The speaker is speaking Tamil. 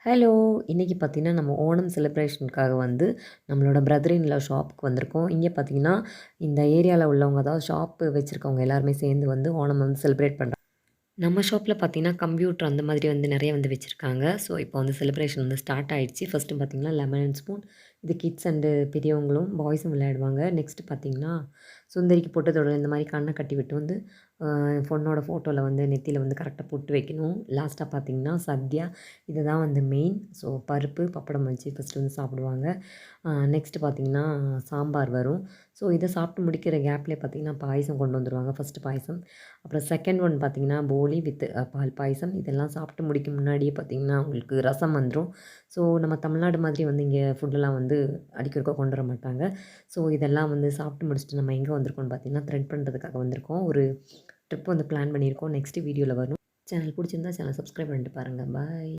ஹலோ! இன்றைக்கி பார்த்தீங்கன்னா, நம்ம ஓணம் செலிப்ரேஷனுக்காக வந்து நம்மளோட பிரதர் இன் லா ஷாப்புக்கு வந்திருக்கோம். இங்கே பார்த்தீங்கன்னா, இந்த ஏரியால உள்ளவங்க அதாவது ஷாப்பு வச்சுருக்கவங்க எல்லாருமே சேர்ந்து வந்து ஓணம் வந்து செலிப்ரேட் பண்றாங்க. நம்ம ஷாப்பில் பார்த்தீங்கன்னா, கம்ப்யூட்டர் அந்த மாதிரி வந்து நெறைய வந்து வச்சுருக்காங்க. ஸோ, இப்போ வந்து செலிப்ரேஷன் வந்து ஸ்டார்ட் ஆயிடுச்சு. ஃபஸ்ட்டு பார்த்தீங்கன்னா, லெமன் அண்ட் ஸ்பூன் இது கிட்ஸ் அண்டு பெரியவங்களும், பாய்ஸும் விளையாடுவாங்க. நெக்ஸ்ட்டு பார்த்தீங்கன்னா, சுந்தரிக்கு பொட்டு தொடர் இந்த மாரி கண்ண கட்டி விட்டு வந்து பொண்ணோட ஃபோட்டோவில் வந்து நெத்தியில வந்து கரெக்டாக பொட்டு வைக்கணும். லாஸ்ட்டாக பார்த்தீங்கன்னா, சத்யா இதுதான் வந்து மெயின். ஸோ, பருப்பு, பப்படம் வச்சு ஃபஸ்ட்டு வந்து சாப்பிடுவாங்க. நெக்ஸ்ட்டு பார்த்தீங்கன்னா, சாம்பார் வரும். ஸோ, இத சாப்பிட்டு முடிக்கிற கேப்லேயே பார்த்தீங்கன்னா, பாயசம் கொண்டு வந்துருவாங்க. ஃபஸ்ட்டு பாயசம். அப்புறம் செகண்ட் ஒன் பார்த்தீங்கன்னா, போலி வித் பால் பாயசம். இதெல்லாம் சாப்பிட்டு முடிக்கும் முன்னாடியே பார்த்தீங்கன்னா, உங்களுக்கு ரசம் வந்துரும். ஸோ, நம்ம தமிழ்நாடு மாதிரி வந்து இங்கே ஃபுட்டெல்லாம் வந்து அடிக்கொருக்கா கொண்டு வர மாட்டாங்க. ஸோ, இதெல்லாம் வந்து சாப்பிட்டு முடிச்சுட்டு நம்ம எங்கே வந்திருக்கோம்னு பார்த்தீங்கன்னா, த்ரெட் பண்ணுறதுக்காக வந்திருக்கோம். ஒரு ட்ரிப் வந்து பிளான் பண்ணியிருக்கோம். நெக்ஸ்ட் வீடியோவில் வரும். சேனல் பிடிச்சிருந்தா சேனல் சப்ஸ்கிரைப் பண்ணிட்டு பாருங்கள். பாய்.